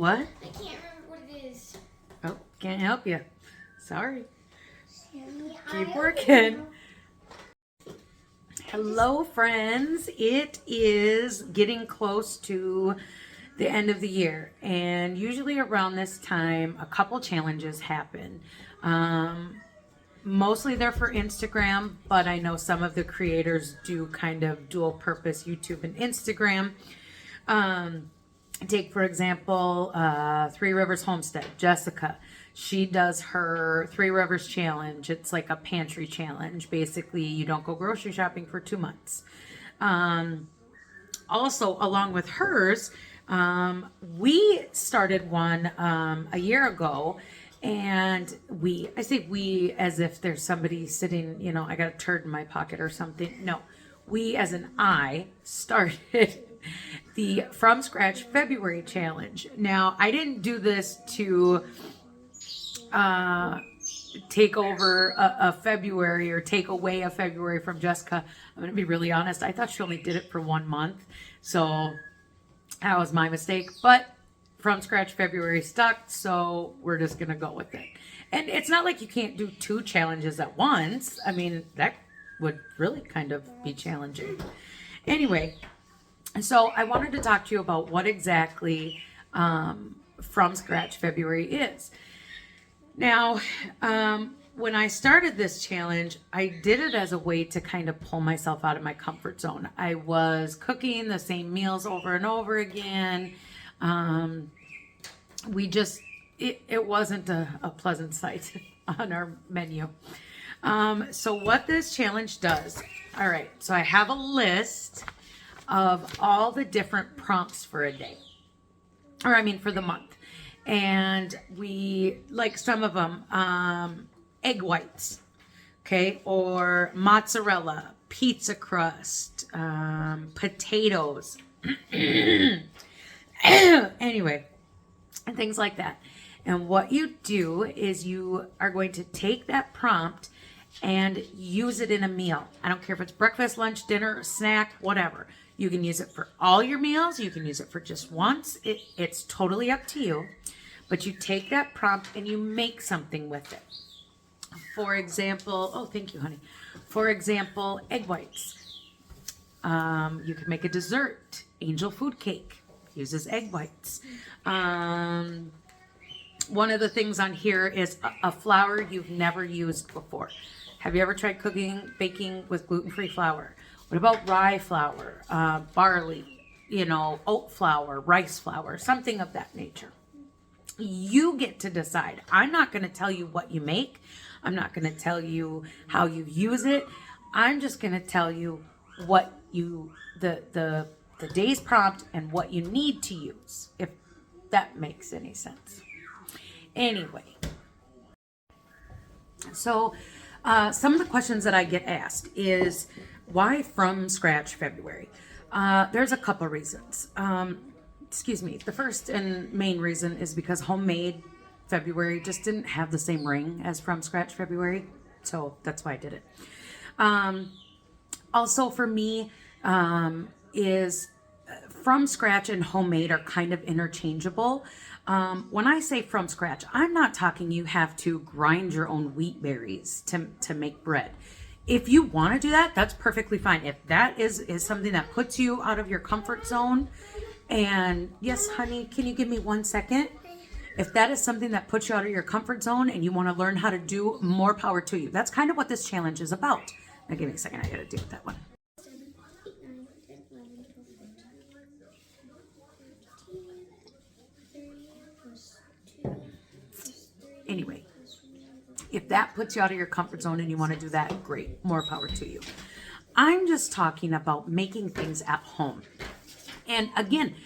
What? I can't remember what it is. Oh, can't help you. Sorry. Sammy, Keep working. Hello, friends. It is getting close to the end of the year, and usually around this time, a couple challenges happen. Mostly they're for Instagram, but I know some of the creators do kind of dual purpose YouTube and Instagram. Take, for example, Three Rivers Homestead, Jessica. She does her Three Rivers challenge. It's like a pantry challenge. Basically, you don't go grocery shopping for 2 months. Also, along with hers, we started one a year ago. And I say we as if there's somebody sitting, I got a turd in my pocket or something. No, we as an I started the From Scratch February challenge. Now, I didn't do this to take over a February or take away a February from Jessica. I'm going to be really honest. I thought she only did it for 1 month. So that was my mistake. But From Scratch February stuck. So we're just going to go with it. And it's not like you can't do 2 challenges at once. I mean, that would really kind of be challenging. Anyway, so I wanted to talk to you about what exactly From Scratch February is. Now, when I started this challenge, I did it as a way to kind of pull myself out of my comfort zone. I was cooking the same meals over and over again. It wasn't a pleasant sight on our menu. So what this challenge does, all right, so I have a list of all the different prompts for a day, for the month. And we like some of them, egg whites, okay, or mozzarella, pizza crust, potatoes, anyway, and things like that. And what you do is you are going to take that prompt and use it in a meal. I don't care if it's breakfast, lunch, dinner, snack, whatever. You can use it for all your meals. You can use it for just once. It's totally up to you. But you take that prompt and you make something with it. For example, oh, thank you, honey. For example, egg whites. You can make a dessert. Angel food cake uses egg whites. One of the things on here is a flour you've never used before. Have you ever tried baking with gluten-free flour? What about rye flour, barley, oat flour, rice flour, something of that nature? You get to decide. I'm not going to tell you what you make. I'm not going to tell you how you use it. I'm just going to tell you what the day's prompt and what you need to use, if that makes any sense. Anyway, so some of the questions that I get asked is, why From Scratch February? There's a couple reasons. The first and main reason is because homemade February just didn't have the same ring as From Scratch February. So that's why I did it. Also for me, is From Scratch and homemade are kind of interchangeable. When I say from scratch, I'm not talking you have to grind your own wheat berries to make bread. If you want to do that, that's perfectly fine. If that is something that puts you out of your comfort zone, and yes, honey, can you give me 1 second? If that is something that puts you out of your comfort zone and you want to learn how to do, more power to you. That's kind of what this challenge is about. Now give me a second, I gotta deal with that one. Anyway, if that puts you out of your comfort zone and you want to do that, great, more power to you. I'm just talking about making things at home. And again,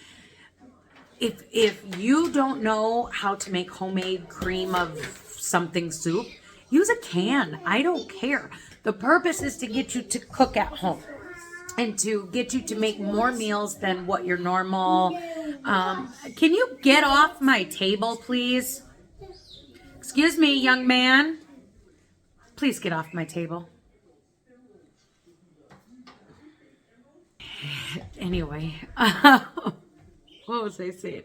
if you don't know how to make homemade cream of something soup, use a can. I don't care. The purpose is to get you to cook at home and to get you to make more meals than what your normal. Can you get off my table, please? Excuse me, young man. Please get off my table. Anyway, what was I saying?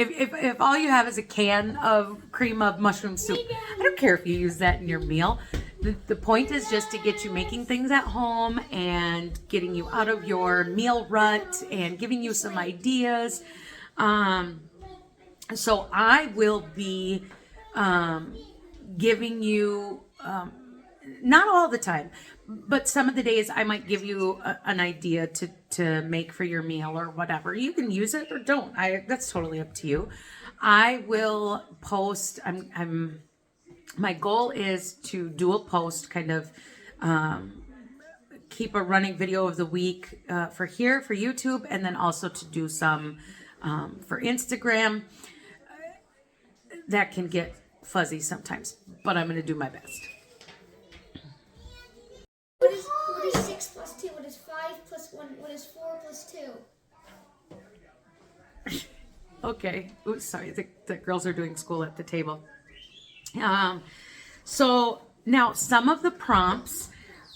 if all you have is a can of cream of mushroom soup, I don't care if you use that in your meal. The point is just to get you making things at home and getting you out of your meal rut and giving you some ideas. So I will be giving you, not all the time, but some of the days I might give you an idea to make for your meal or whatever. You can use it or don't. That's totally up to you. I will post. My goal is to dual post, kind of keep a running video of the week for YouTube, and then also to do some for Instagram. That can get fuzzy sometimes, but I'm going to do my best. What is 6 plus 2? What is 5 plus 1? What is 4 plus 2? Okay. Oops, sorry. The girls are doing school at the table. So now some of the prompts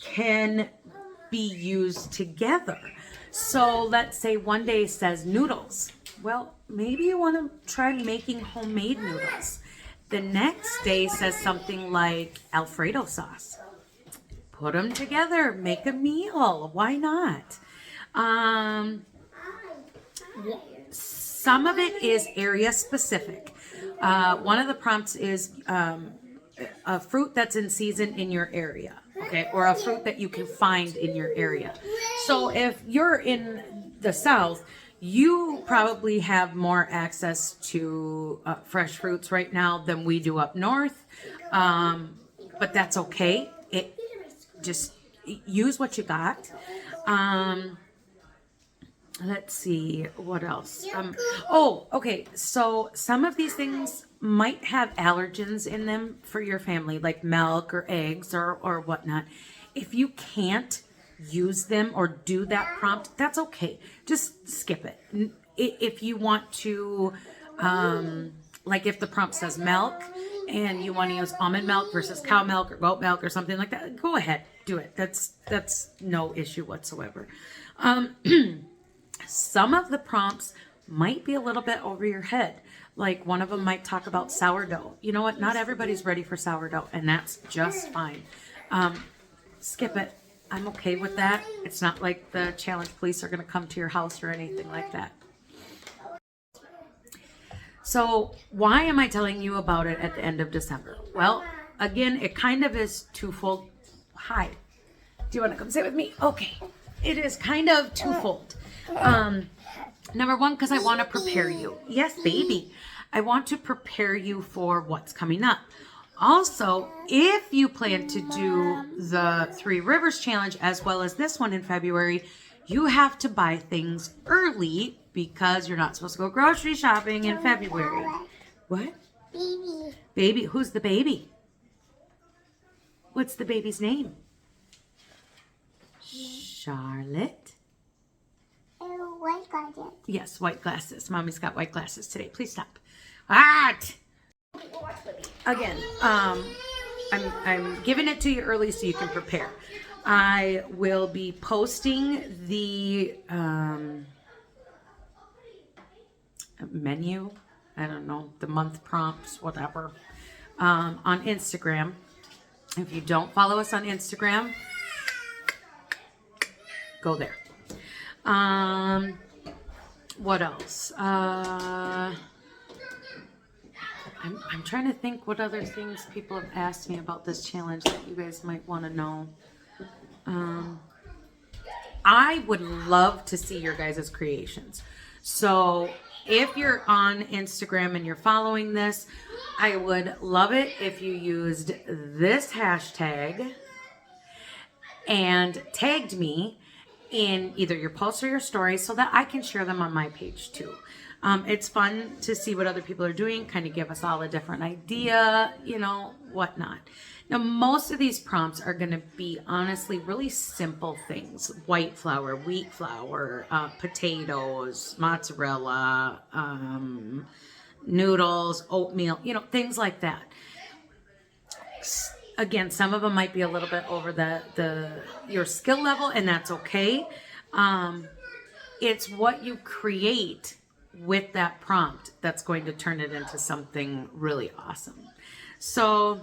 can be used together. So let's say one day says noodles. Well, maybe you want to try making homemade noodles. The next day says something like Alfredo sauce. Put them together, make a meal. Why not? Some of it is area specific. One of the prompts is a fruit that's in season in your area, okay, or a fruit that you can find in your area. So if you're in the South, you probably have more access to fresh fruits right now than we do up north, but that's okay. Just use what you got. Let's see, what else? Okay, so some of these things might have allergens in them for your family, like milk or eggs or whatnot. If you can't use them or do that prompt, that's okay. Just skip it. If you want to, like if the prompt says milk and you want to use almond milk versus cow milk or goat milk or something like that, go ahead, do it. That's no issue whatsoever. Some of the prompts might be a little bit over your head. Like one of them might talk about sourdough. You know what? Not everybody's ready for sourdough, and that's just fine. Skip it. I'm okay with that. It's not like the challenge police are going to come to your house or anything like that. So why am I telling you about it at the end of December? Well, again, it kind of is twofold. Hi. Do you want to come sit with me? Okay. It is kind of twofold. Number one, because I want to prepare you. Yes, baby. I want to prepare you for what's coming up. Also, if you plan to do the 3 Rivers Challenge as well as this one in February, you have to buy things early because you're not supposed to go grocery shopping in February. What? Baby. Baby? Who's the baby? What's the baby's name? Charlotte. White glasses. Yes, white glasses. Mommy's got white glasses today. Please stop. What? Again, I'm giving it to you early so you can prepare. I will be posting the menu, I don't know, the month prompts, whatever, on Instagram. If you don't follow us on Instagram, go there. What else? I'm trying to think what other things people have asked me about this challenge that you guys might want to know. I would love to see your guys' creations. So if you're on Instagram and you're following this, I would love it if you used this hashtag and tagged me in either your posts or your stories so that I can share them on my page too. It's fun to see what other people are doing, kind of give us all a different idea, you know, whatnot. Now, most of these prompts are going to be honestly really simple things. White flour, wheat flour, potatoes, mozzarella, noodles, oatmeal, you know, things like that. Again, some of them might be a little bit over your skill level, and that's okay. It's what you create with that prompt that's going to turn it into something really awesome. So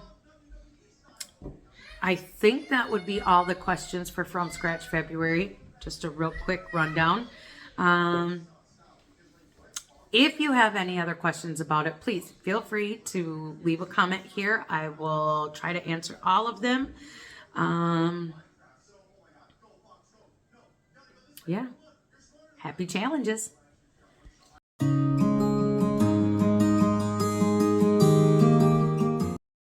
I think that would be all the questions for From Scratch February. Just a real quick rundown. If you have any other questions about it, please feel free to leave a comment here. I will try to answer all of them. Yeah. Happy challenges.